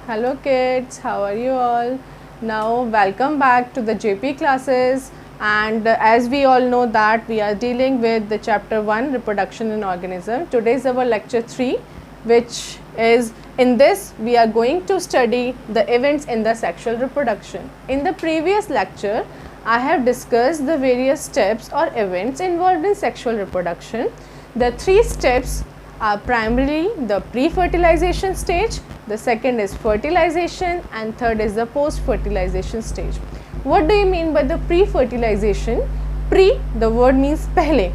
Hello kids, how are you all? Now welcome back to the JP classes, and as we all know that we are dealing with the chapter 1 reproduction in organism. Today is our lecture 3, which is in this we are going to study the events in the sexual reproduction. In the previous lecture I have discussed the various steps or events involved in sexual reproduction. The 3 steps are primarily the pre-fertilization stage, the second is fertilization, and third is the post-fertilization stage. What do you mean by the pre-fertilization? Pre, the word means पहले,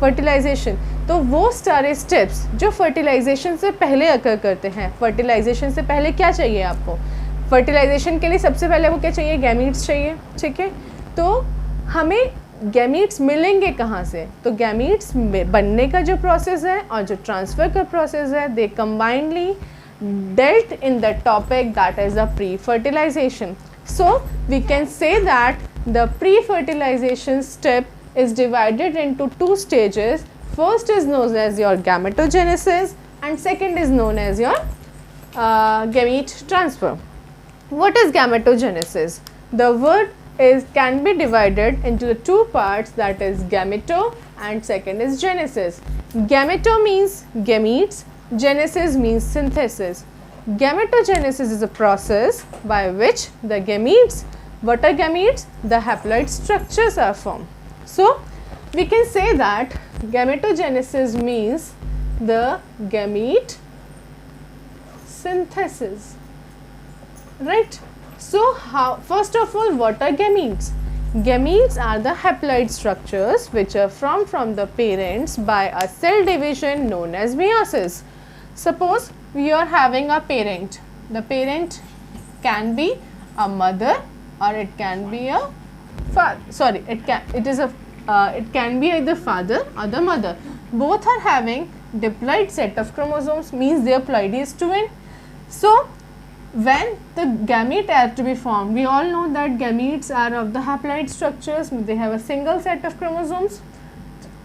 fertilization, तो वो सारे steps जो fertilization से पहले occur करते हैं. fertilization से पहले क्या चाहिए आपको? fertilization के लिए सबसे पहले वो क्या चाहिए? gametes चाहिए, ठीक है. तो हमें गैमीट्स मिलेंगे कहाँ से? तो गैमीट्स बनने का जो प्रोसेस है और जो ट्रांसफ़र का प्रोसेस है, दे combinedly dealt in the topic that is the pre-fertilization. So we can say that the pre-fertilization step is divided into 2 stages. First is known as your gametogenesis and second is known as your gamete transfer. What is gametogenesis? The word can be divided into the 2 parts, that is gameto and second is genesis. Gameto means gametes, genesis means synthesis. Gametogenesis is a process by which the gametes, what are gametes? The haploid structures are formed. So we can say that gametogenesis means the gamete synthesis, right? So first of all, what are gametes? Gametes are the haploid structures which are formed from the parents by a cell division known as meiosis. Suppose we are having a parent. The parent can be a mother or it can be a father. Sorry, it can be either father or the mother. Both are having diploid set of chromosomes, means their ploidy is twin. So when the gamete has to be formed, we all know that gametes are of the haploid structures, they have a single set of chromosomes.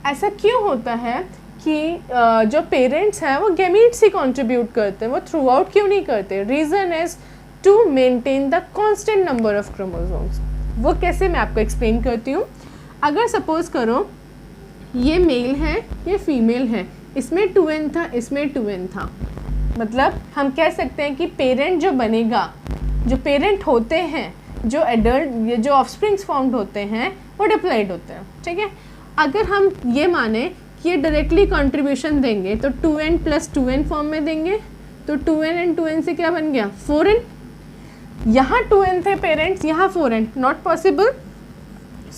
ऐसा क्यों होता है कि जो parents हैं वो gametes ही contribute करते हैं, वो थ्रू आउट क्यों नहीं करते? Reason is to maintain the constant number of chromosomes. वो कैसे, मैं आपको एक्सप्लेन करती हूँ. अगर सपोज करो ये मेल है, ये फीमेल है, इसमें 2n था, इसमें 2n था, मतलब हम कह सकते हैं कि पेरेंट जो बनेगा, जो पेरेंट होते हैं, जो एडल्ट, जो ऑफस्प्रिंग्स फॉर्म्ड होते हैं वो डिप्लॉइड होते हैं, ठीक है. अगर हम ये माने कि ये डायरेक्टली कंट्रीब्यूशन देंगे तो 2n + 2n फॉर्म में देंगे, तो 2n एंड 2n से क्या बन गया? 4n. यहाँ 2n थे पेरेंट्स, यहाँ 4n, नॉट पॉसिबल.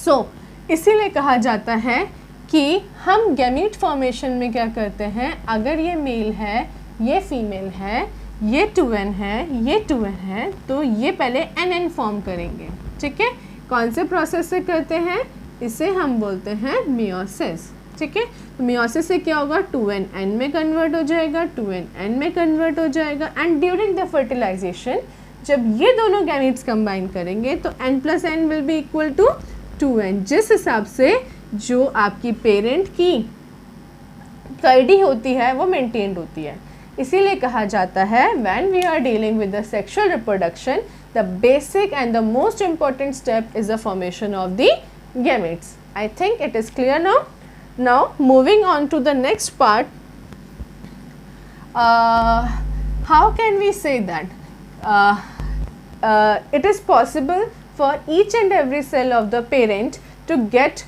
सो इसीलिए कहा जाता है कि हम गैमीट फॉर्मेशन में क्या करते हैं, अगर ये मेल है, ये फीमेल है, ये 2n है, ये 2n है, तो ये पहले nn फॉर्म करेंगे, ठीक है. कौन से प्रोसेस से करते हैं? इसे हम बोलते हैं मियोसिस, ठीक है. तो मियोसिस से क्या होगा? 2n n में कन्वर्ट हो जाएगा, 2n n में कन्वर्ट हो जाएगा, एंड ड्यूरिंग द फर्टिलाइजेशन जब ये दोनों गैमीट्स कंबाइन करेंगे तो n + n will be equal to 2n. जिस हिसाब से जो आपकी पेरेंट की प्लॉइडी होती है वो मेंटेन्ड होती है. इसीलिए कहा जाता है when we are dealing with the sexual reproduction, the basic and the most important step is the formation of the gametes. I think it is clear now. Now moving on to the next part, how can we say that it is possible for each and every cell of the parent to get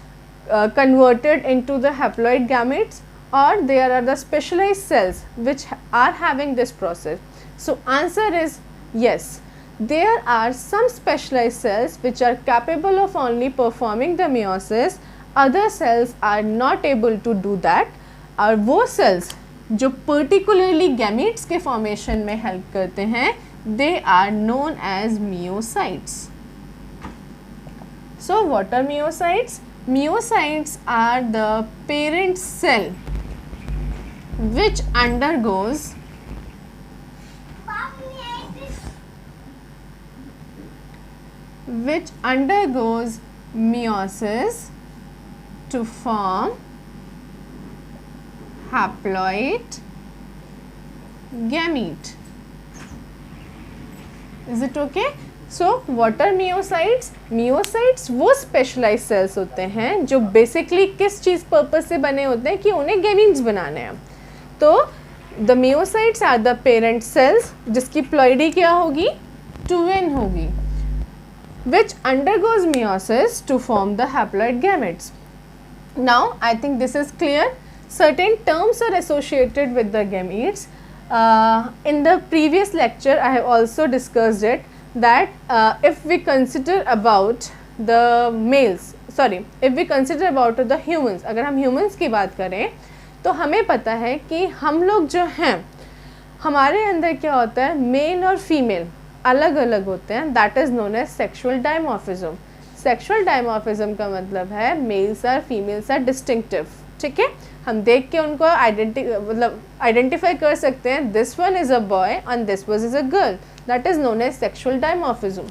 converted into the haploid gametes, or there are the specialized cells which are having this process? So answer is yes. There are some specialized cells which are capable of only performing the meiosis, other cells are not able to do that. और वो cells जो particularly gametes के formation में help करते हैं, they are known as myocytes. So what are myocytes? Myocytes are the parent cell which undergoes meiosis to form haploid gamete. Is it okay? So what are meiocytes? Meiocytes वो specialised cells होते हैं जो basically किस चीज़ purpose से बने होते हैं कि उन्हें गेमीट्स बनाने हैं। तो the meiocytes are the parent cells जिसकी प्लॉइडी क्या होगी? 2n होगी, which undergoes meiosis to form the haploid gametes. Now I think this is clear. Certain terms are associated with the gametes. In the previous lecture I have also discussed it that if we consider about the males, sorry, if we consider about the humans, अगर हम humans की बात करें तो हमें पता है कि हम लोग जो हैं हमारे अंदर क्या होता है, मेल और फीमेल अलग अलग होते हैं, that is known as sexual dimorphism. Sexual dimorphism का मतलब है males are females are distinctive, ठीक है, हम देख के उनको आइडेंटिफाई कर सकते हैं, this one is a boy and this one is a girl, that is known as sexual dimorphism.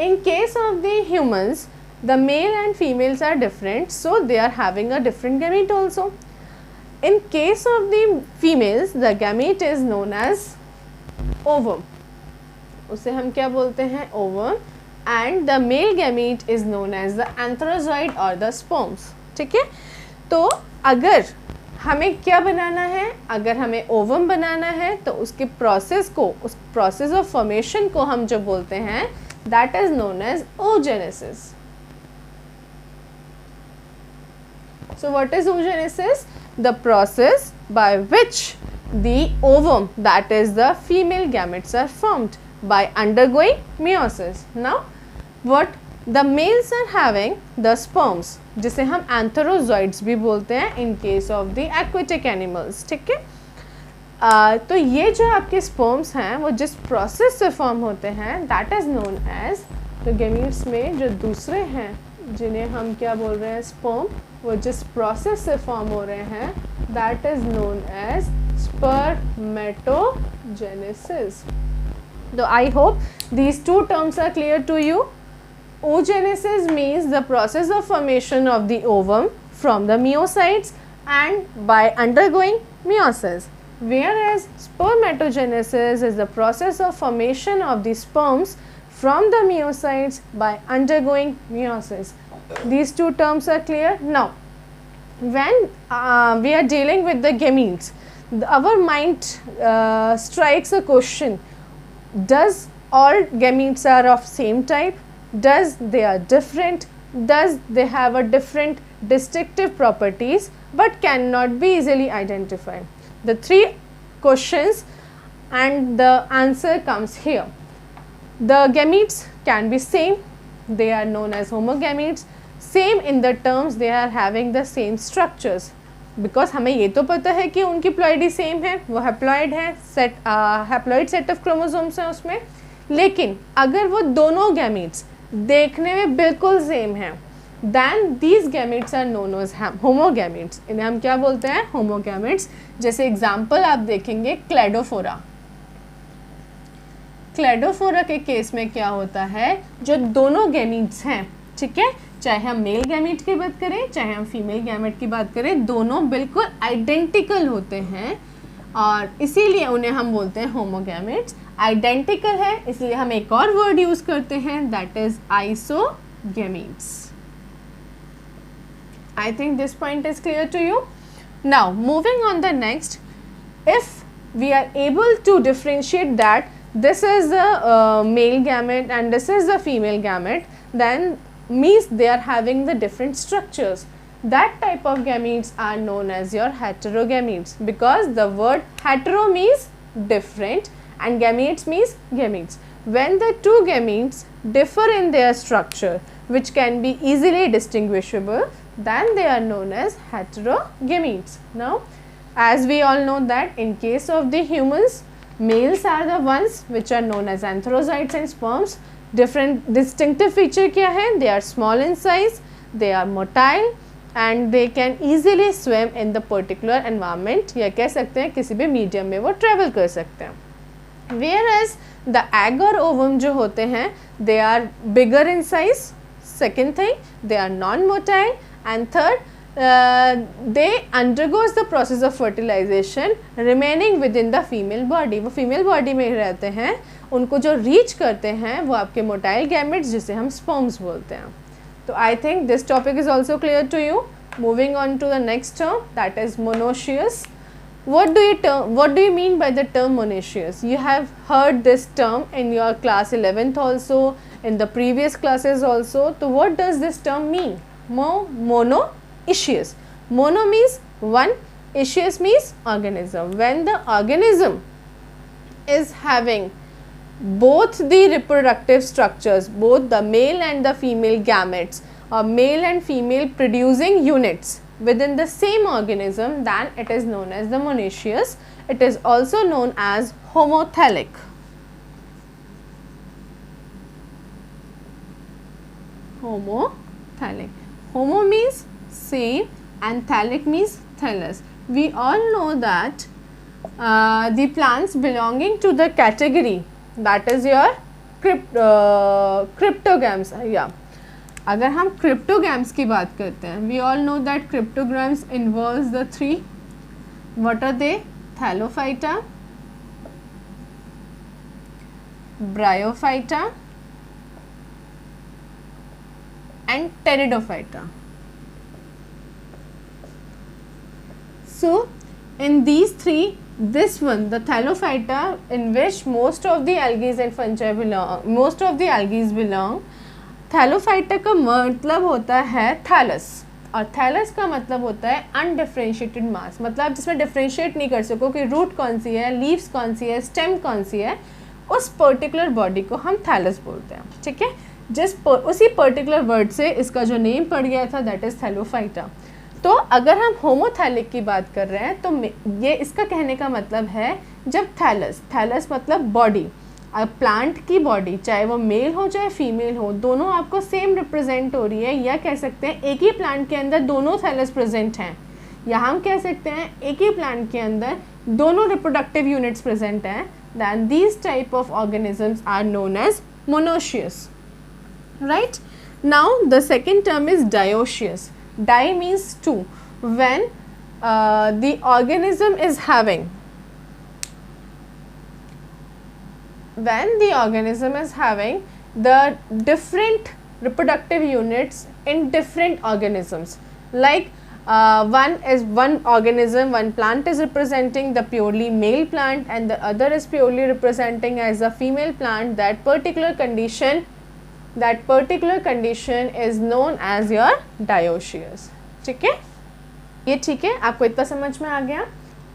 In case of the humans the male and females are different, so they are having a different gamete also. In case of the females, the gamete is known as ovum. उसे हम क्या बोलते हैं? ovum. And the male gamete is known as the antherozoid or the sperms. ठीक है? तो अगर हमें क्या बनाना है, अगर हमें ovum बनाना है तो उसके प्रोसेस को, उस प्रोसेस ऑफ फॉर्मेशन को हम जो बोलते हैं that is known as oogenesis. So what is oogenesis? The process by which the ovum, that is the female gametes, are formed by undergoing meiosis. Now what the males are having the sperms, जिसे हम antherozoids भी बोलते हैं in case of the aquatic animals, ठीक है। तो ये जो आपके sperms हैं वो जिस process से form होते हैं that is known as, तो gametes में जो दूसरे हैं जिन्हें हम क्या बोल रहे हैं, sperm, वो जिस प्रोसेस से फॉर्म हो रहे हैं that is known as spermatogenesis. So I hope these two terms are clear to you. Oogenesis means the process of formation of the ovum from the meiocytes and by undergoing meiosis, whereas spermatogenesis is the process of formation of the sperms from the meiocytes by undergoing meiosis. These two terms are clear. Now when we are dealing with the gametes, our mind strikes a question, does all gametes are of same type, does they are different, does they have a different distinctive properties but cannot be easily identified. The three questions and the answer comes here. The gametes can be same, they are known as homogametes, same in the terms they are having the same structures, because हमें ये तो पता है कि उनकी ploidy same है, वो haploid है, हैप्लॉइड सेट ऑफ क्रोमोसोम्स हैं उसमें, लेकिन अगर वो दोनों गैमीट्स देखने में बिल्कुल सेम हैं then these gametes are known as homogametes. इन्हें हम क्या बोलते हैं? होमोगैमेट्स. जैसे एग्जाम्पल आप देखेंगे क्लेडोफोरा. क्लेडोफोरा के केस में क्या होता है, जो दोनों गैमीट्स हैं, ठीक है, चाहे हम मेल गैमेट की बात करें चाहे हम फीमेल गैमेट की बात करें, दोनों बिल्कुल आइडेंटिकल होते हैं और इसीलिए उन्हें हम बोलते हैं होमोगैमेट्स. आइडेंटिकल है इसलिए हम एक और वर्ड यूज़ करते हैं, that is isogametes. I think this point is clear to you. Now moving on the next, if we are able to differentiate that this is the male gamete and this is the female gamete, then means they are having the different structures. That type of gametes are known as your heterogametes, because the word hetero means different and gametes means gametes. When the two gametes differ in their structure which can be easily distinguishable, then they are known as heterogametes. Now as we all know that in case of the humans, males are the ones which are known as antherozoids and sperms. Different distinctive feature क्या है, they are small in size, they are motile and they can easily swim in the particular environment, या कह सकते हैं किसी भी medium में वो travel कर सकते हैं. Whereas the egg or ovum जो होते हैं, they are bigger in size. Second thing, they are non-motile. And third, they undergoes the process of fertilization remaining within the female body. वो female body में रहते हैं उनको जो रीच करते हैं वो आपके मोटाइल गैमेट्स जिसे हम स्पर्म्स बोलते हैं. तो I think this topic is also clear to you. Moving on to the next term, that is monoecious. What do you mean by the term monoecious? You have heard this term in your class 11th also, in the previous classes also. So what does this term mean? Monoecious. Mono means one, ecious means organism. When the organism is having both the reproductive structures, both the male and the female gametes or male and female producing units within the same organism, then it is known as the monoecious. It is also known as homothallic. Homothallic. Homo means same and thallic means thallus. We all know that the plants belonging to the category that is your cryptogams. Yeah. अगर हम cryptogams की बात करते हैं, we all know that cryptogams involves the three. What are they? Thallophyta, bryophyta and pteridophyta. So in these three, this one, the thallophyta, in which most of the algae and fungi belong, Thallophyta का मतलब होता है thallus, और thallus का मतलब होता है undifferentiated मास, मतलब जिसमें डिफ्रेंशिएट नहीं कर सको कि रूट कौन सी है, लीव्स कौन सी है, स्टेम कौन सी है, उस पर्टिकुलर बॉडी को हम थैलस बोलते हैं. ठीक है, उसी पर्टिकुलर वर्ड से इसका जो नेम पड़ गया था दैट इज थैलोफाइटा. तो अगर हम होमोथैलिक की बात कर रहे हैं तो ये इसका कहने का मतलब है जब थैलस मतलब बॉडी, प्लांट की बॉडी चाहे वो मेल हो चाहे फीमेल हो, दोनों आपको सेम रिप्रेजेंट हो रही है, या कह सकते हैं एक ही प्लांट के अंदर दोनों थैलस प्रेजेंट हैं, या हम कह सकते हैं एक ही प्लांट के अंदर दोनों रिप्रोडक्टिव यूनिट्स प्रेजेंट हैं, then these type of organisms are known as monoecious. Right? Now the second term is dioecious. Di means two. When the organism is having the different reproductive units in different organisms, like one plant is representing the purely male plant and the other is purely representing as a female plant, that particular condition is known as your dioecious. ठीक है, ये ठीक है, आपको इतना समझ में आ गया.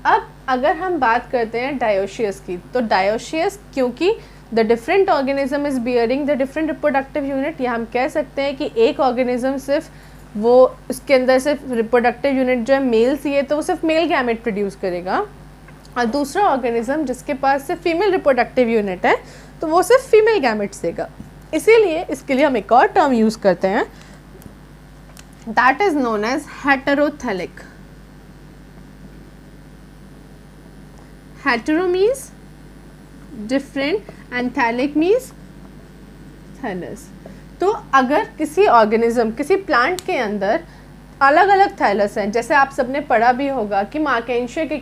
अब अगर हम बात करते हैं डायोशियस की, तो डायोशियस क्योंकि the different organism is bearing the different reproductive unit, या हम कह सकते हैं कि एक ऑर्गेनिज्म सिर्फ वो उसके अंदर सिर्फ रिप्रोडक्टिव यूनिट जो है मेल सी है तो वो सिर्फ मेल गैमेट प्रोड्यूस करेगा, और दूसरा ऑर्गेनिज्म जिसके पास सिर्फ फीमेल रिप्रोडक्टिव यूनिट है तो वो सिर्फ फीमेल गैमेट्स देगा. इसीलिए इसके लिए हम एक और टर्म यूज़ करते हैं, that is known as heterothallic. Hetero means different and thallic means thallus. तो अगर किसी ऑर्गेनिज्म, किसी प्लांट के अंदर अलग अलग थैलस हैं, जैसे आप सबने पढ़ा भी होगा कि मार्केंशिया के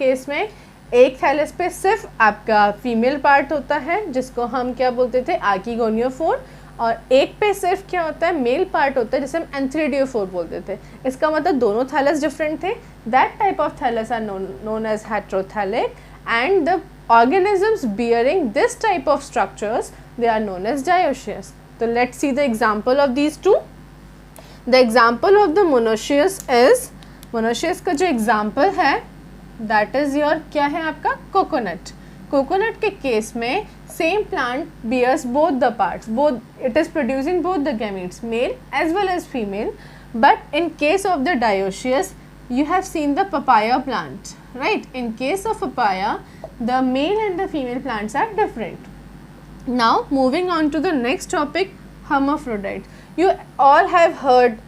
केस में एक थैलस पे सिर्फ आपका फीमेल पार्ट होता है जिसको हम क्या बोलते थे, आर्किगोनियोफोर, और एक पे सिर्फ क्या होता है, मेल पार्ट होता है जिसे हम एंथ्रीडियोफोर बोलते थे. इसका मतलब दोनों थैलस डिफरेंट थे. That type of thallus are known as heterothallic, and the organisms bearing this type of structures, they are known as dioecious. So let's see the example of these two. The example of the monoecious is, monoecious का जो example है that is your क्या है आपका coconut. Coconut के case में same plant bears both the parts, it is producing both the gametes, male as well as female. But in case of the dioecious, you have seen the papaya plant, right? In case of papaya, the male and the female plants are different. Now moving on to the next topic, hermaphrodite. You all have heard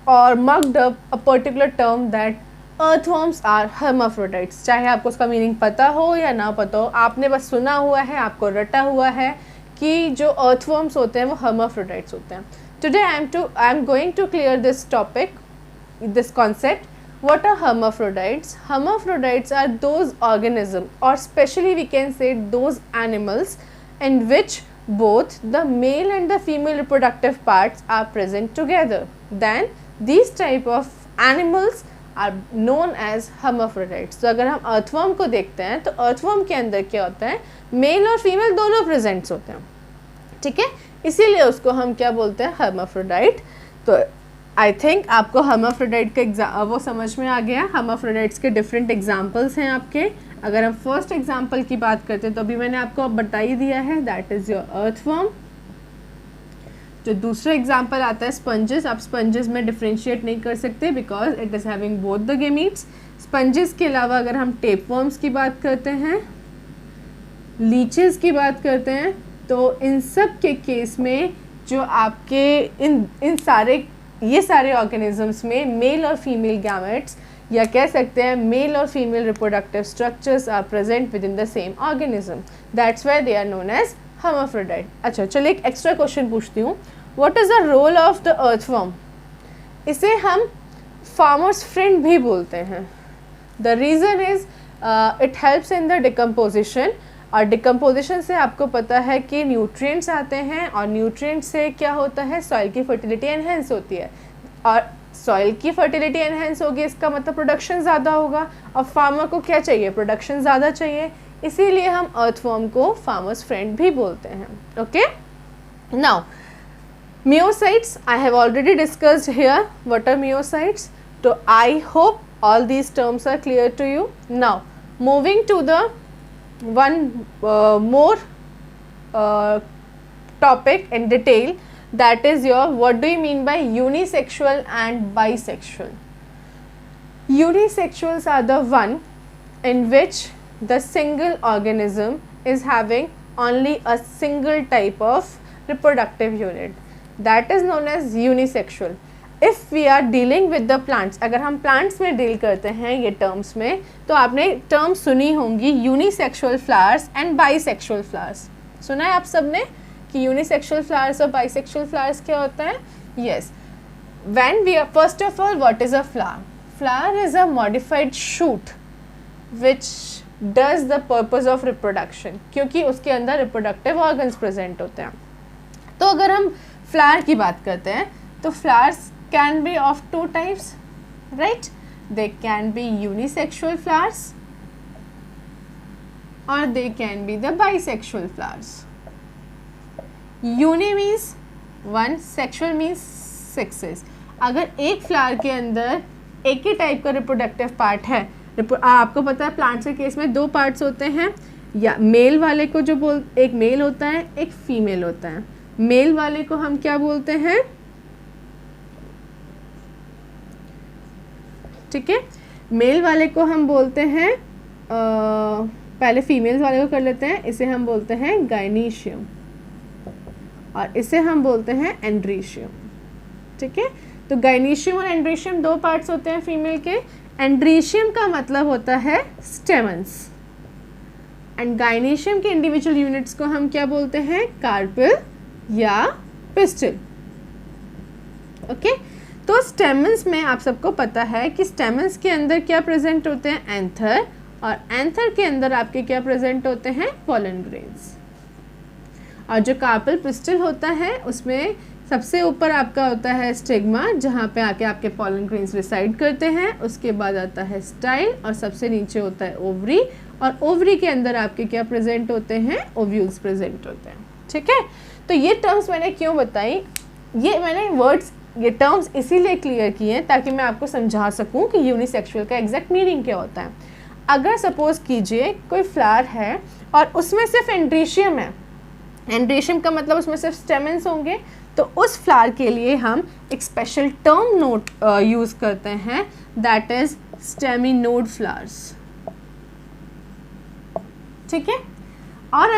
or mugged up a particular term that earthworms are hermaphrodites. चाहे आपको उसका meaning पता हो या ना पता हो, आपने बस सुना हुआ है, आपको रटा हुआ है कि जो earthworms होते हैं वो hermaphrodites होते हैं. Today I am going to clear this topic, this concept. What are hermaphrodites? Hermaphrodites are those organisms, or specially we can say those animals in which both the male and the female reproductive parts are present together. Then these type of animals are known as hermaphrodites. तो अगर हम earthworm को देखते हैं तो earthworm के अंदर क्या होता है, मेल और फीमेल दोनों प्रेजेंट्स होते हैं, ठीक है, इसीलिए उसको हम क्या बोलते हैं, hermaphrodite. तो आई थिंक आपको hermaphrodite का वो समझ में आ गया. hermaphrodites के डिफरेंट एग्जाम्पल्स हैं आपके. अगर हम फर्स्ट एग्जाम्पल की बात करते हैं तो अभी मैंने आपको अब बता ही दिया है, दैट इज़ योर अर्थवर्म. जो दूसरा एग्जाम्पल आता है स्पंजेस. आप स्पंजेस में डिफ्रेंशिएट नहीं कर सकते because it is having both the gametes. Sponges के अलावा अगर हम टेपवर्म्स की बात करते हैं, लीचेस की बात करते हैं, तो इन सब के केस में जो आपके इन सारे ये सारे ऑर्गेनिजम्स में मेल और फीमेल गैमेट्स या कह सकते हैं मेल और female reproductive structures are present within the same organism. That's why they are known as hermaphrodite. अच्छा चलिए एक एक्स्ट्रा क्वेश्चन पूछती हूँ. What is the role of the earthworm? इसे हम फार्मर्स फ्रेंड भी बोलते हैं. The reason is it helps in the decomposition. और डिकम्पोजिशन से आपको पता है कि न्यूट्रिएंट्स आते हैं और न्यूट्रिएंट्स से क्या होता है, सॉइल की फर्टिलिटी एनहेंस होती है. और सॉइल की फर्टिलिटी एनहेंस होगी इसका मतलब प्रोडक्शन ज़्यादा होगा. और फार्मर को क्या चाहिए, प्रोडक्शन ज़्यादा चाहिए. इसीलिए हम अर्थवर्म को फार्मर्स फ्रेंड भी बोलते हैं. Okay, now meiocytes I have already discussed here. What are meiocytes? तो I hope all these terms are clear to you. Now moving to the one more topic in detail, that is your what do you mean by unisexual and bisexual? Unisexuals are the one in which the single organism is having only a single type of reproductive unit, that is known as unisexual. If we are dealing with the plants, अगर हम plants में deal करते हैं ये terms में, तो आपने term सुनी होंगी unisexual flowers and bisexual flowers. सुना है आप सबने कि यूनिसेक्सुअल फ्लावर्स और बाइसेक्सुअल फ्लावर्स क्या होता है? Yes. When we are first of all what is a flower? Flower is a modified shoot which does the purpose of reproduction, क्योंकि उसके अंदर रिप्रोडक्टिव ऑर्गन्स प्रेजेंट होते हैं. तो अगर हम फ्लावर की बात करते हैं तो flowers can be of two types, right? They can be unisexual flowers or they can be the bisexual flowers. Uni means one, sexual means sexes. अगर एक फ्लावर के अंदर एक ही टाइप का रिप्रोडक्टिव पार्ट है, आपको पता है प्लांट्स के केस में दो पार्ट्स होते हैं, या मेल वाले को जो एक मेल होता है एक फीमेल होता है. मेल वाले को हम क्या बोलते हैं? ठीक है, मेल वाले को हम बोलते हैं पहले फीमेल वाले को कर लेते हैं. इसे हम बोलते हैं गाइनीशियम और इसे हम बोलते हैं एंड्रीशियम. ठीक है, तो गाइनीशियम और एंड्रीशियम दो पार्ट्स होते हैं फीमेल के. एंड्रीशियम का मतलब होता है स्टेमन्स एंड गाइनीशियम के इंडिविजुअल यूनिट्स को हम क्या बोलते हैं? कार्पेल या पिस्टिल. ओके, तो स्टेमन्स में आप सबको पता है कि स्टेमन्स के अंदर क्या प्रेजेंट होते हैं? एंथर. और एंथर के अंदर आपके क्या प्रेजेंट होते हैं? Pollen grains. और जो कार्पेल पिस्टिल होता है उसमें सबसे ऊपर आपका होता है स्टिग्मा, जहाँ पे आके आपके पोलन ग्रेन्स रिसाइड करते हैं. उसके बाद आता है स्टाइल और सबसे नीचे होता है ओवरी. और ओवरी के अंदर आपके क्या प्रेजेंट होते हैं? ओव्यूल्स प्रेजेंट होते हैं. ठीक है, तो ये टर्म्स मैंने क्यों बताई? ये टर्म्स इसीलिए क्लियर किए हैं ताकि मैं आपको समझा सकूं कि यूनिसेक्सुअल का एग्जैक्ट मीनिंग क्या होता है. अगर सपोज कीजिए कोई फ्लावर है और उसमें सिर्फ एंड्रीशियम है, एंड्रीशियम का मतलब उसमें सिर्फ स्टेमन्स होंगे, तो उस फ्लावर के लिए हम एक स्पेशल टर्म नोट यूज़ करते हैं, दैट इज स्टेमिनोड फ्लावर्स. ठीक है, और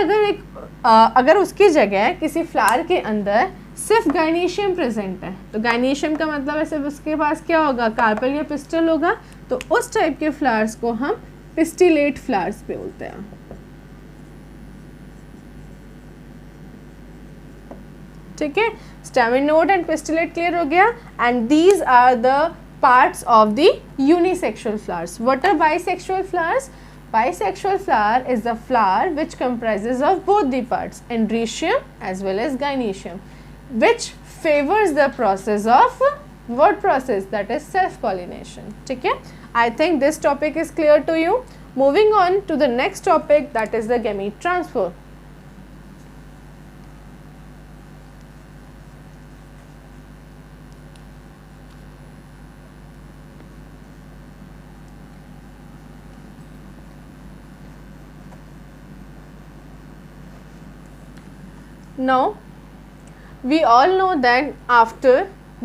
अगर उसकी जगह किसी फ्लावर के अंदर सिर्फ गाइनीशियम प्रेजेंट है, तो गाइनीशियम का मतलब है सिर्फ उसके पास क्या होगा? कार्पेल या पिस्टल होगा. तो उस टाइप के फ्लावर्स को हम पिस्टिलेट फ्लावर्स पे बोलते हैं. ठीक है, स्टेमिनोड एंड पिस्टिलेट क्लियर हो गया. And these are the parts of the unisexual flowers. What are bisexual flowers? Bisexual flower is the flower which comprises of both the parts, androecium as well as gynoecium, which favors the process of what process? That is self pollination. ठीक है? I think this topic is clear to you. Moving on to the next topic, that is the gamete transfer. Now, we all know that after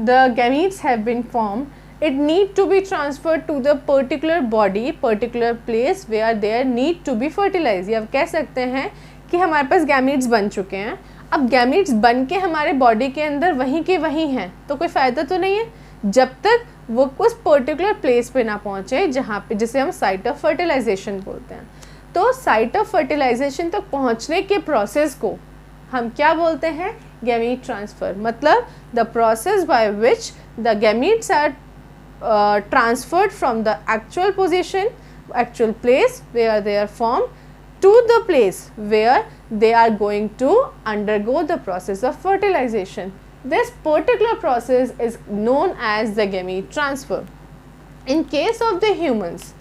the gametes have been formed, it need to be transferred to the particular body, particular place where they need to be fertilized. या कह सकते हैं कि हमारे पास gametes बन चुके हैं, अब gametes बन के हमारे body के अंदर वहीं के वहीं हैं, तो कोई फ़ायदा तो नहीं है जब तक वो उस particular place पे ना पहुँचे जहाँ पे, जिसे हम site of fertilization बोलते हैं. तो site of fertilization तक पहुँचने के process को हम क्या बोलते हैं? Gamete transfer. मतलब the process by which the gametes are transferred from the actual position, actual place where they are formed, to the place where they are going to undergo the process of fertilization. This particular process is known as the gamete transfer. In case of the humans,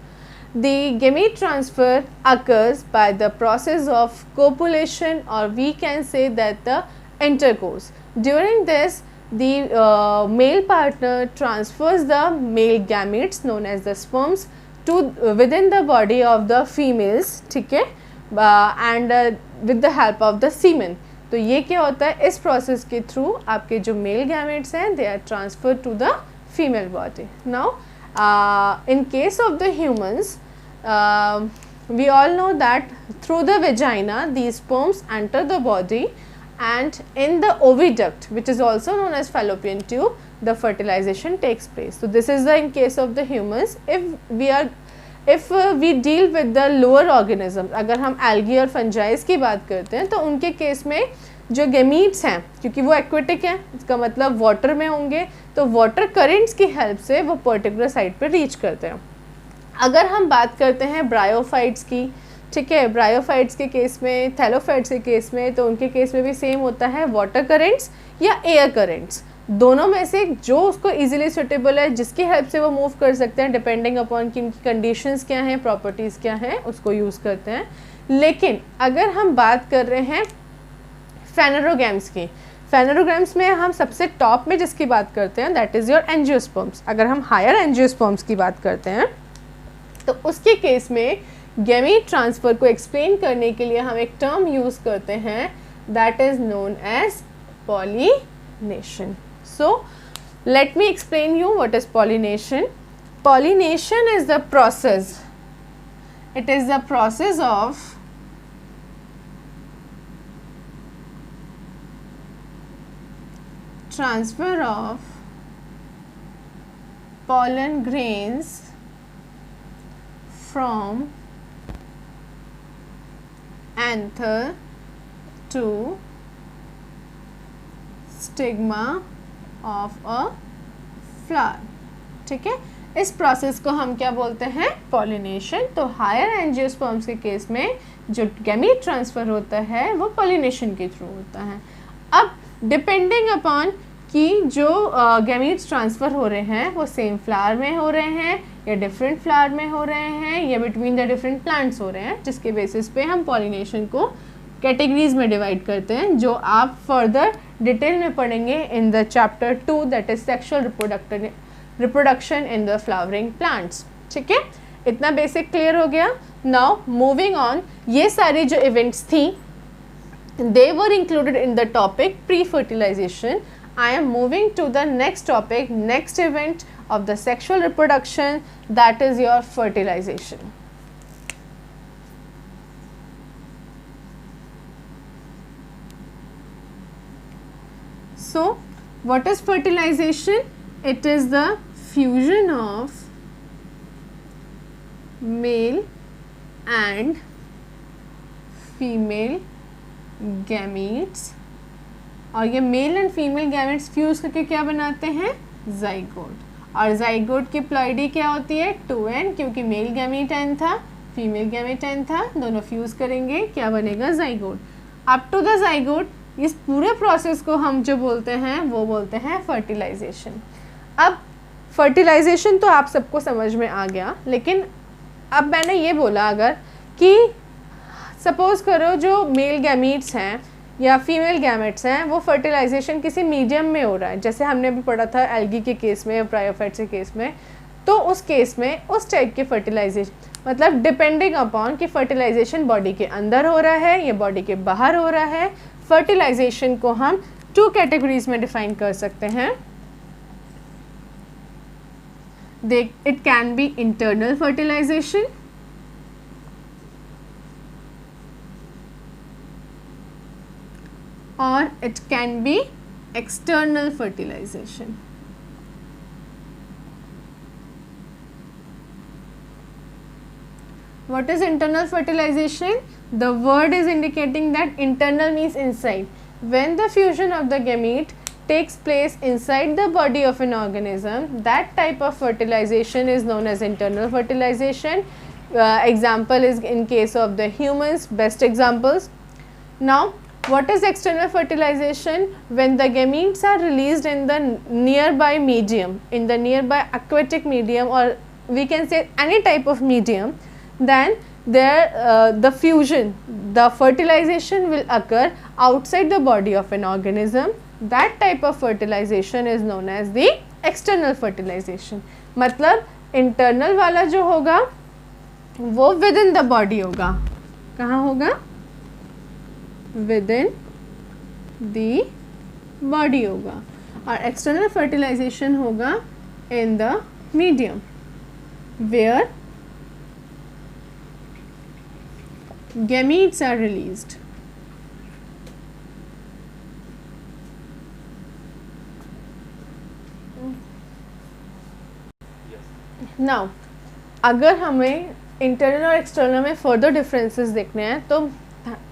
the gamete transfer occurs by the process of copulation, or we can say that the intercourse. During this, the male partner transfers the male gametes known as the sperms to within the body of the females, ठीक है, and with the help of the semen. तो ये क्या होता है? इस process के through आपके जो male gametes हैं, they are transferred to the female body. Now, in case of the humans, we all know that through the vagina these sperms enter the body, and in the oviduct, which is also known as fallopian tube, the fertilization takes place. So this is the in case of the humans. If we deal with the lower organisms, अगर हम algae और fungi की बात करते हैं, तो उनके case में जो gametes हैं, क्योंकि वो aquatic हैं, इसका मतलब water में होंगे, तो water currents की help से वो particular site पे reach करते हैं. अगर हम बात करते हैं ब्रायोफाइट्स की, ठीक है, ब्रायोफाइट्स के केस में, थैलोफाइट्स के केस में, तो उनके केस में भी सेम होता है, वाटर करेंट्स या एयर करेंट्स, दोनों में से जो उसको इजीली सुटेबल है, जिसकी हेल्प से वो मूव कर सकते हैं, डिपेंडिंग अपॉन कि उनकी कंडीशंस क्या हैं, प्रॉपर्टीज़ क्या हैं, उसको यूज़ करते हैं. लेकिन अगर हम बात कर रहे हैं फेनरोगैम्स की, फेनरोगैम्स में हम सबसे टॉप में जिसकी बात करते हैं, दैट इज़ योर एंजियोस्पर्म्स. अगर हम हायर एंजियोस्पर्म्स की बात करते हैं, तो उसके केस में गैमीट ट्रांसफ़र को एक्सप्लेन करने के लिए हम एक टर्म यूज़ करते हैं, that is known as pollination. So let me explain you what is pollination. Pollination is the process, it is the process of transfer of pollen grains from anther to stigma of a flower. ठीक है, इस process को हम क्या बोलते हैं? Pollination. तो higher angiosperms के केस में जो गैमीट ट्रांसफ़र होता है वो पॉलिनेशन के थ्रू होता है. अब डिपेंडिंग अपॉन कि जो गैमीट्स ट्रांसफ़र हो रहे हैं वो सेम फ्लावर में हो रहे हैं या डिफरेंट फ्लावर में हो रहे हैं या बिटवीन द डिफरेंट प्लांट्स हो रहे हैं, जिसके बेसिस पे हम पॉलिनेशन को कैटेगरीज में डिवाइड करते हैं, जो आप फर्दर डिटेल में पढ़ेंगे in the chapter 2, that is sexual reproduction in the flowering plants. ठीक है, इतना बेसिक क्लियर हो गया. नाउ मूविंग ऑन, ये सारी जो इवेंट्स थी they were included in the topic pre-fertilization. I am moving to the next topic, next event of the sexual reproduction, that is your fertilization. So what is fertilization? It is the fusion of male and female gametes, और ये male and female gametes fuse करके क्या बनाते हैं? Zygote. और zygote की ploidy क्या होती है 2n, क्योंकि मेल गैमीट n था, फीमेल गैमीट n था, दोनों फ्यूज़ करेंगे, क्या बनेगा zygote. Up to the zygote, इस पूरे प्रोसेस को हम जो बोलते हैं वो बोलते हैं फर्टिलाइजेशन। अब फर्टिलाइजेशन तो आप सबको समझ में आ गया, लेकिन अब मैंने ये बोला अगर कि सपोज़ करो जो मेल गैमीट्स हैं या फीमेल गैमेट्स हैं वो फर्टिलाइजेशन किसी मीडियम में हो रहा है, जैसे हमने अभी पढ़ा था एल्गी के केस में या ब्रायोफाइट्स के केस में, तो उस केस में उस टाइप के फर्टिलाइजेशन मतलब डिपेंडिंग अपॉन कि फर्टिलाइजेशन बॉडी के अंदर हो रहा है या बॉडी के बाहर हो रहा है। फर्टिलाइजेशन को हम 2 कैटेगरीज में डिफाइन कर सकते हैं। It can be internal fertilization or it can be external fertilization. What is internal fertilization? The word is indicating that internal means inside. When the fusion of the gamete takes place inside the body of an organism, that type of fertilization is known as internal fertilization. Example is in case of the humans, best examples. Now what is external fertilization? When the gametes are released in the nearby medium, in the nearby aquatic medium, or we can say any type of medium, then the fusion, the fertilization will occur outside the body of an organism. That type of fertilization is known as the external fertilization. मतलब internal वाला जो होगा वो within the body होगा, कहाँ होगा? Within the body होगा, और external fertilization होगा in the medium where gametes are released. Now अगर हमें इंटरनल और एक्सटर्नल में फर्दर डिफरेंसेस देखने हैं तो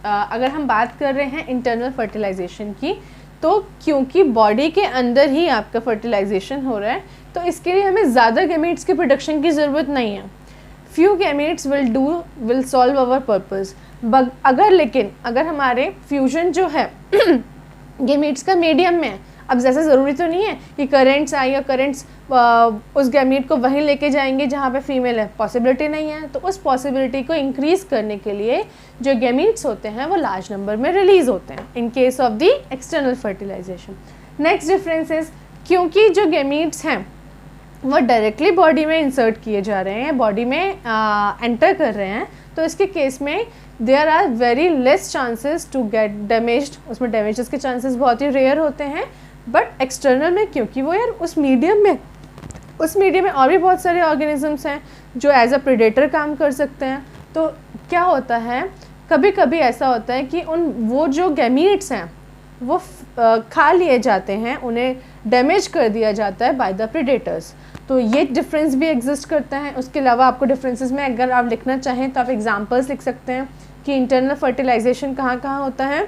अगर हम बात कर रहे हैं इंटरनल फर्टिलाइजेशन की, तो क्योंकि बॉडी के अंदर ही आपका फर्टिलाइजेशन हो रहा है तो इसके लिए हमें ज़्यादा गैमेट्स की प्रोडक्शन की ज़रूरत नहीं है. Few gametes will solve our purpose. अगर हमारे फ्यूजन जो है गैमेट्स का मीडियम में है, अब जैसे ज़रूरी तो नहीं है कि करेंट्स आई और करेंट्स उस गैमेट को वहीं लेके जाएंगे जहाँ पे फीमेल है, पॉसिबिलिटी नहीं है. तो उस पॉसिबिलिटी को इंक्रीज़ करने के लिए जो गैमेट्स होते हैं वो लार्ज नंबर में रिलीज़ होते हैं in case of the external fertilization. Next difference is, क्योंकि जो गैमेट्स हैं वो डायरेक्टली बॉडी में इंसर्ट किए जा रहे हैं, बॉडी में एंटर कर रहे हैं, तो इसके केस में there are very less chances to get damaged. उसमें डैमेजेस के चांसेस बहुत ही रेयर होते हैं. बट एक्सटर्नल में क्योंकि वो यार उस मीडियम में और भी बहुत सारे ऑर्गेनिजम्स हैं जो एज अ प्रेडेटर काम कर सकते हैं, तो क्या होता है कभी कभी ऐसा होता है कि वो जो गैमेट्स हैं वो खा लिए जाते हैं, उन्हें डैमेज कर दिया जाता है बाय द प्रेडेटर्स. तो ये डिफरेंस भी एग्जिस्ट करता है. उसके अलावा आपको डिफरेंसेस में अगर आप लिखना चाहें तो आप एग्जांपल्स लिख सकते हैं कि इंटरनल फर्टिलाइजेशन कहाँ कहाँ होता है.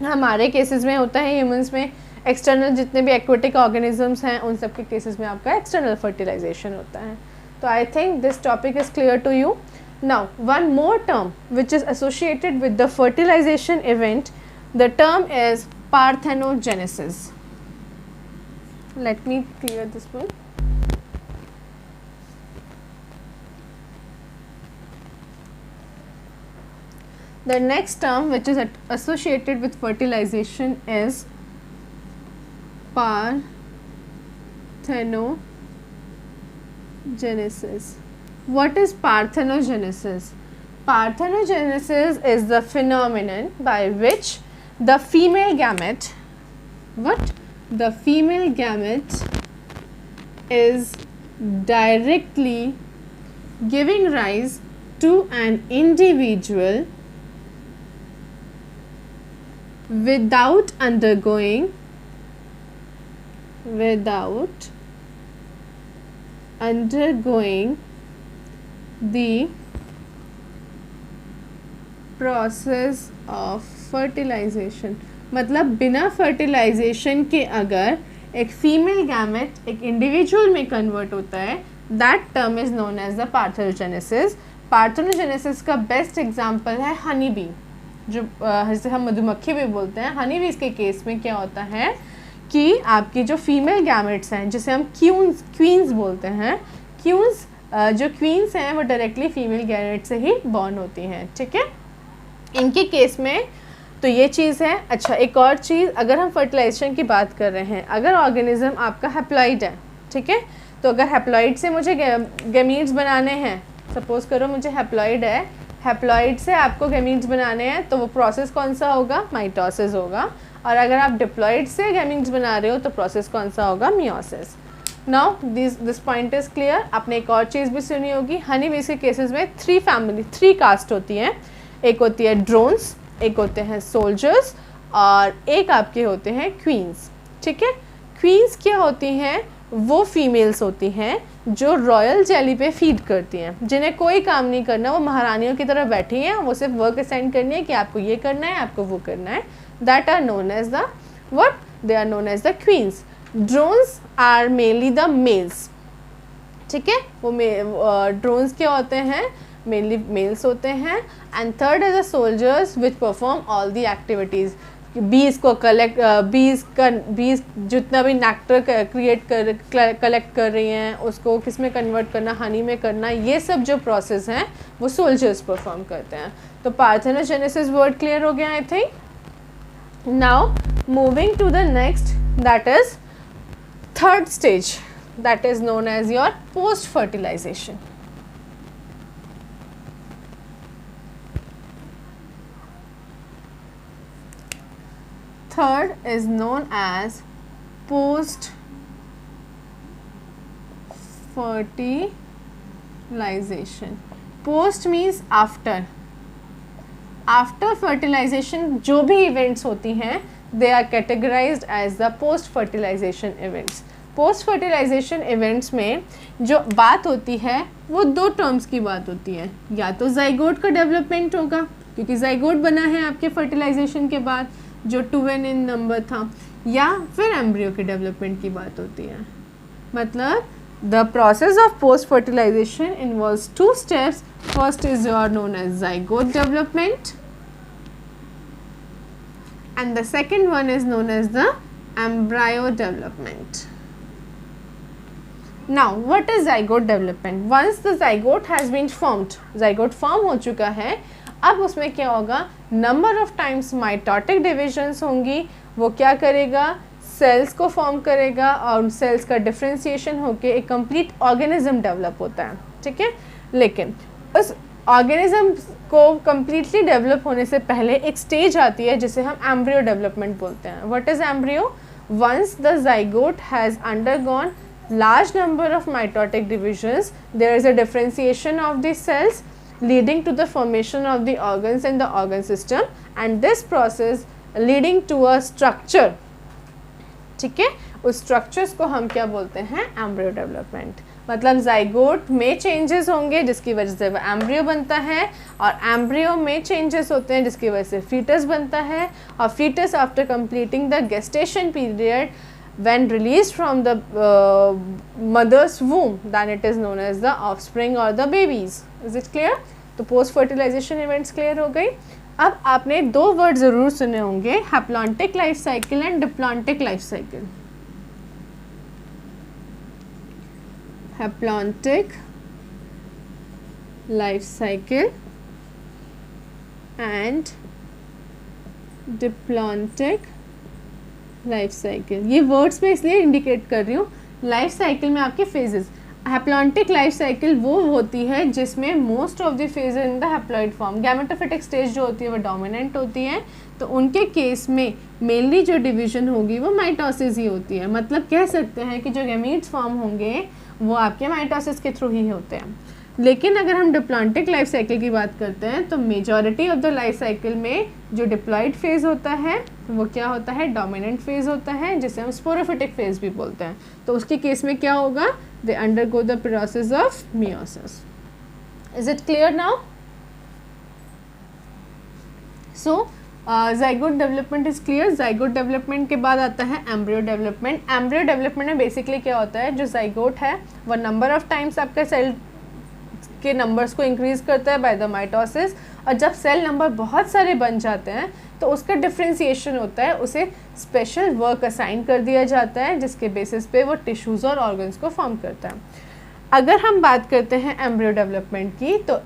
हमारे केसेस में होता है ह्यूमंस में. एक्सटर्नल जितने भी एक्वेटिक ऑर्गेनिजम्स हैं उन सब के केसेस में आपका एक्सटर्नल फर्टिलाइजेशन होता है. तो I think this topic is clear to you. Now one more term which is associated with the fertilization event, the term is parthenogenesis. Let me clear this one. The next term which is associated with fertilization is parthenogenesis. What is parthenogenesis? Parthenogenesis is the phenomenon by which the female gamete, the female gamete is directly giving rise to an individual without undergoing the process of fertilization. मतलब बिना fertilization के अगर एक female gamete एक individual में convert होता है, that term is known as the parthenogenesis. Parthenogenesis का बेस्ट एग्जांपल है हनी बी, जो जिसे हम मधुमक्खी भी बोलते हैं। हनी बीज के केस में क्या होता है कि आपकी जो फीमेल गैमेट्स हैं, जिसे हम क्वींस बोलते हैं, क्वींस जो क्वींस हैं वो डायरेक्टली फीमेल गैमेट से ही बॉर्न होती हैं, ठीक है। इनके केस में तो ये चीज़ है। अच्छा, एक और चीज़, अगर हम फर्टिलाइजेशन की बात कर रहे हैं, अगर ऑर्गेनिज्म आपका हैप्लॉइड है, ठीक है, तो अगर हैप्लॉइड से मुझे गैमीट्स बनाने हैं, सपोज करो मुझे हैप्लॉइड है, हैप्लॉइड से आपको गैमीट्स बनाने हैं, तो वो प्रोसेस कौन सा होगा? माइटोसिस होगा। और अगर आप डिप्लॉइड से गैमीट्स बना रहे हो तो प्रोसेस कौन सा होगा? Meiosis. Now this point is clear. आपने एक और चीज़ भी सुनी होगी, हनी बीज के केसेस में 3 कास्ट होती हैं। एक होती है ड्रोन्स, एक होते हैं सोल्जर्स, और एक आपके होते हैं क्वींस, ठीक है। क्वींस क्या होती हैं? वो फीमेल्स होती हैं जो रॉयल जेली पे फीड करती हैं, जिन्हें कोई काम नहीं करना, वो महारानियों की तरह बैठी हैं, वो सिर्फ वर्क असाइन करनी है कि आपको ये करना है, आपको वो करना है। That are known as the what? They are known as the queens. Drones are mainly the males, ठीक है। वो ड्रोन्स क्या होते हैं? मेनली मेल्स होते हैं। And third is the soldiers which perform all the activities. बीज को बीज जितना भी नेक्टर कलेक्ट कर रही हैं, उसको किस में कन्वर्ट करना? हनी में करना। ये सब जो प्रोसेस हैं वो सोल्जर्स परफॉर्म करते हैं। तो पार्थेनोजेनेसिस वर्ड क्लियर हो गया I think. Now moving to the next, that is third stage, that is known as your post fertilization. Third is known as post fertilization. Post means after. After fertilization जो भी events होती हैं, they are categorized as the post fertilization events. Post fertilization events में जो बात होती है वो 2 टर्म्स की बात होती है। या तो जाइगोट का डेवलपमेंट होगा, क्योंकि जाइगोट बना है आपके फर्टिलाइजेशन के बाद जो 2n इन नंबर था, या फिर एम्ब्रियो के डेवलपमेंट की बात होती है। मतलब the process of post fertilization involves 2 steps. First is your known as zygote development and the second one is known as the embryo development. Now, what is zygote development? Once the zygote has been formed, zygote form हो चुका है, अब उसमें क्या होगा? Number of times mitotic divisions होंगी। वो क्या करेगा? सेल्स को फॉर्म करेगा और उन सेल्स का डिफ्रेंशिएशन होकर एक कंप्लीट ऑर्गेनिज्म डेवलप होता है, ठीक है। लेकिन उस ऑर्गेनिज्म को कम्प्लीटली डेवलप होने से पहले एक स्टेज आती है जिसे हम एम्ब्रियो डेवलपमेंट बोलते हैं। What is embryo? Once the zygote has undergone large number of mitotic divisions, there is a differentiation of the cells leading to the formation of the organs in the organ system, and this process leading to a structure, ठीक है। उस structures को हम क्या बोलते हैं? Embryo development. मतलब zygote में चेंजेस होंगे जिसकी वजह से वो एम्ब्रियो बनता है, और एम्ब्रियो में चेंजेस होते हैं जिसकी वजह से फीटस बनता है, और foetus after completing the gestation period when released from the mother's womb, then it is known as the offspring or the babies. Is it clear? तो पोस्ट फर्टिलाइजेशन इवेंट्स क्लियर हो गई। अब आपने 2 वर्ड ज़रूर सुने होंगे, haplontic life cycle and diplontic life cycle. Haplontic life cycle and diplontic life cycle. ये words में इसलिए इंडिकेट कर रही हूँ, लाइफ साइकिल में आपके फेजेस। हैप्लॉन्टिक लाइफ साइकिल वो होती है जिसमें most of the phase in the haploid form. Gametophytic stage जो होती है वो डोमिनेंट होती है, तो उनके केस में मेनली जो डिवीजन होगी वो माइटोसिस ही होती है। मतलब कह सकते हैं कि जो गैमीट्स फॉर्म होंगे वो आपके माइटोसिस के थ्रू ही होते हैं। लेकिन अगर हम डिप्लॉन्टिक लाइफ साइकिल की बात करते हैं तो majority of the life cycle में जो डिप्लॉइड फेज होता है वो क्या होता है? डोमिनेंट फेज होता है, जिसे हम स्पोरोफिटिक फेज भी बोलते हैं। तो उसके केस में क्या होगा? They undergo the process of meiosis. Is it clear now? So zygote development is clear. Zygote development के बाद आता है एम्ब्रियो डेवलपमेंट। एम्ब्रियो डेवलपमेंट में बेसिकली क्या होता है, जो जाइगोट है वो नंबर ऑफ टाइम्स आपका सेल के नंबर्स को इंक्रीज करता है बाय द माइटोसिस, और जब सेल नंबर बहुत सारे बन जाते हैं तो उसका डिफ्रेंसिएशन होता है, उसे स्पेशल वर्क असाइन कर दिया जाता है जिसके बेसिस पे वो टिश्यूज़ और ऑर्गन्स को फॉर्म करता है। अगर हम बात करते हैं एम्ब्रियो डेवलपमेंट की, तो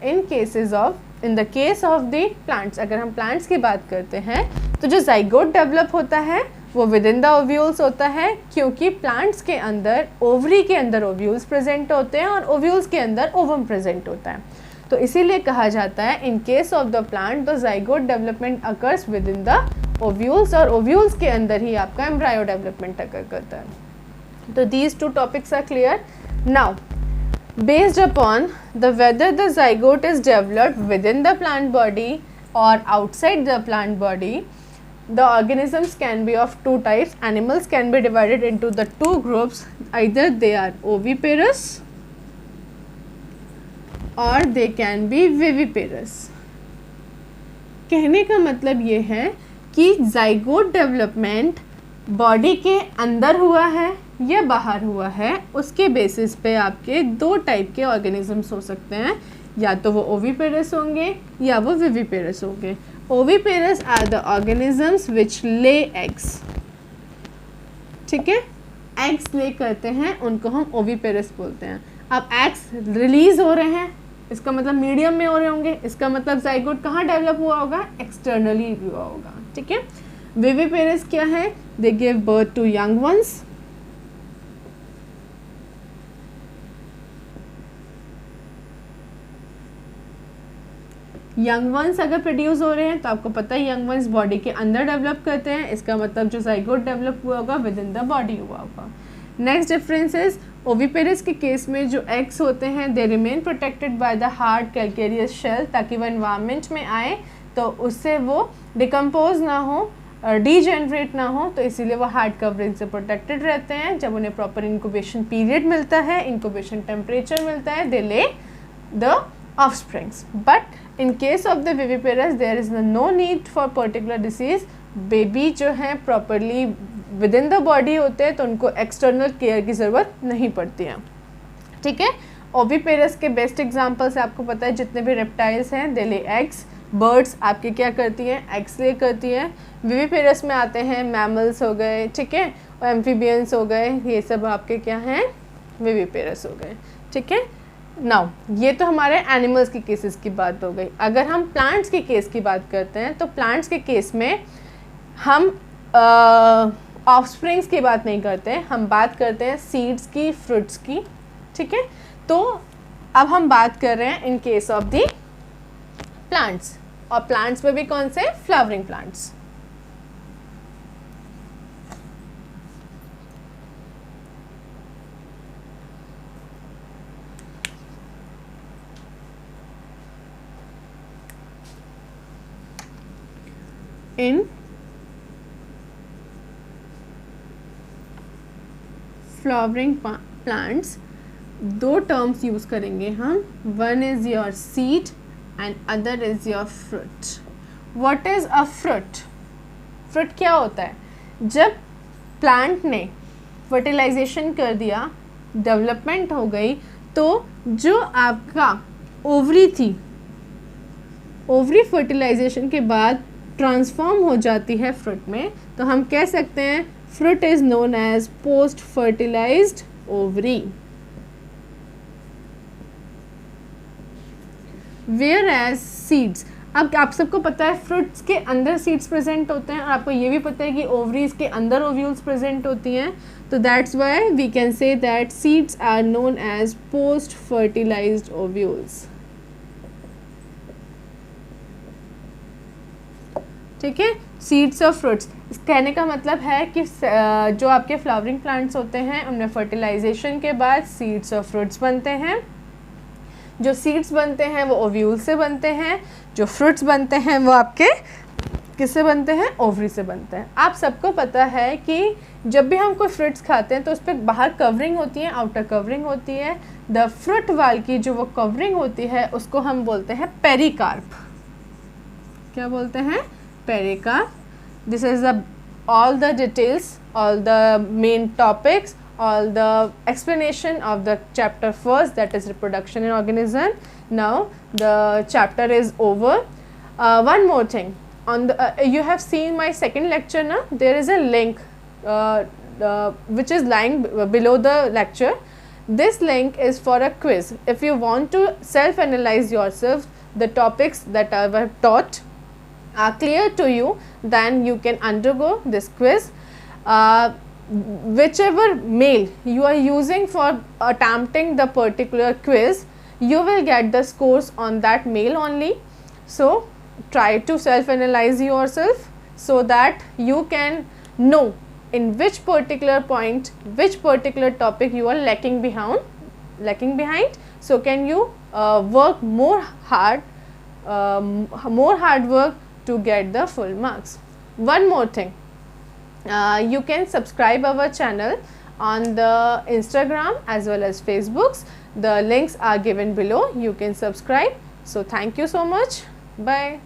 in the case of the plants, अगर हम प्लांट्स की बात करते हैं तो जो जाइगोट डेवलप होता है वो विद इन द ओव्यूल्स होता है, क्योंकि प्लांट्स के अंदर ओवरी के अंदर ओव्यूल्स प्रेजेंट होते हैं और ओव्यूल्स के अंदर ओवम प्रेजेंट होता है। तो इसीलिए कहा जाता है इन case of the plant the zygote development occurs with in the ovules, और ओव्यूल्स के अंदर ही आपका एम्ब्रायो डेवलपमेंट अकर करता है। तो these two topics are clear. Now based upon the whether the zygote is developed within the plant body or outside the plant body, the organisms can be of two types. Animals can be divided into the two groups, either they are oviparous or they can be viviparous. कहने का मतलब ये है कि zygote development body के अंदर हुआ है या बाहर हुआ है, उसके बेसिस पे आपके दो टाइप के ऑर्गेनिजम्स हो सकते हैं, या तो वो ओविपेरस होंगे या वो विविपेरस होंगे। Oviparous are the organisms which lay eggs, ठीक है, एग्स ले करते हैं, उनको हम ओविपेरस बोलते हैं। अब एग्स रिलीज हो रहे हैं, इसका मतलब मीडियम में हो रहे होंगे, इसका मतलब जाइगोट कहाँ डेवलप हुआ होगा, एक्सटर्नली हुआ होगा, ठीक है। विविपेरस क्या है, they give birth to young ones, young ones अगर प्रोड्यूस हो रहे हैं तो आपको पता है यंग वंस बॉडी के अंदर डेवलप करते हैं, इसका मतलब जो जाइगोट डेवलप हुआ होगा विद इन द बॉडी हुआ होगा। नेक्स्ट डिफरेंस इज ओविपेरस के केस में जो एग्स होते हैं they remain protected by the hard calcareous shell, ताकि वो एनवायरनमेंट में आए तो उससे वो डिकम्पोज ना हो, डीजेनरेट ना हो, तो इसीलिए वो हार्ड कवरिंग से प्रोटेक्टेड रहते हैं। जब उन्हें प्रॉपर इंक्यूबेशन पीरियड मिलता है, इंक्यूबेशन टेम्परेचर मिलता है, दे ले the offsprings. But in case of the viviparous there is no need for particular disease, baby जो है properly with in the body होते हैं तो उनको एक्सटर्नल केयर की ज़रूरत नहीं पड़ती है, ठीक है। ओविपेरस के बेस्ट एग्जांपल्स आपको पता है, जितने भी रेप्टाइल्स हैं दे ले एग्स, बर्ड्स आपके क्या करती हैं, एग्स ले करती हैं। विविपेरस में आते हैं मैमल्स हो गए, ठीक है, और एम्फीबियंस हो गए, ये सब आपके क्या हैं, विविपेरस हो गए, ठीक है। नाउ ये तो हमारे एनिमल्स के केसेस की बात हो गई। अगर हम प्लांट्स के केस की बात करते हैं तो प्लांट्स के केस में हम ऑफस्प्रिंग्स की बात नहीं करते, हम बात करते हैं सीड्स की, फ्रूट्स की, ठीक है। तो अब हम बात कर रहे हैं in case of the plants, और प्लांट्स में भी कौन से, flowering plants. In flowering plants दो टर्म्स यूज करेंगे हम, one is your seed and other is your fruit. What is a fruit? Fruit क्या होता है, जब प्लांट ने फर्टिलाइजेशन कर दिया, डेवलपमेंट हो गई, तो जो आपका ओवरी थी, ओवरी फर्टिलाइजेशन के बाद ट्रांसफॉर्म हो जाती है फ्रूट में, तो हम कह सकते हैं fruit is known as post fertilized ovary. Whereas seeds, अब आप सबको पता है फ्रूट्स के अंदर सीड्स प्रेजेंट होते हैं, और आपको ये भी पता है कि ओवरीज के अंदर ओव्यूल्स प्रेजेंट होती हैं, तो that's why we can say that seeds are known as post fertilized ovules, ठीक है। सीड्स ऑफ फ्रूट्स, कहने का मतलब है कि जो आपके फ्लावरिंग प्लांट्स होते हैं उनमें फर्टिलाइजेशन के बाद सीड्स ऑफ फ्रूट्स बनते हैं। जो सीड्स बनते हैं वो ओव्यूल से बनते हैं, जो फ्रूट्स बनते हैं वो आपके किससे बनते हैं, ओवरी से बनते हैं। आप सबको पता है कि जब भी हम कोई फ्रूट्स खाते हैं तो उस पर बाहर कवरिंग होती है, आउटर कवरिंग होती है, द फ्रूट वाल की जो वो कवरिंग होती है उसको हम बोलते हैं पेरिकार्प। क्या बोलते हैं, pericarp. This is all the details, all the main topics, all the explanation of the chapter first, that is reproduction in organism. Now the chapter is over. One more thing, on the you have seen my second lecture now. There is a link which is lying below the lecture. This link is for a quiz. If you want to self-analyze yourself, the topics that I have taught are clear to you, then you can undergo this quiz. Whichever mail you are using for attempting the particular quiz, you will get the scores on that mail only. So try to self-analyze yourself so that you can know in which particular point, which particular topic you are lacking behind. So can you work more hard work to get the full marks. One more thing, you can subscribe our channel on the Instagram as well as Facebooks. The links are given below. You can subscribe. So thank you so much. Bye.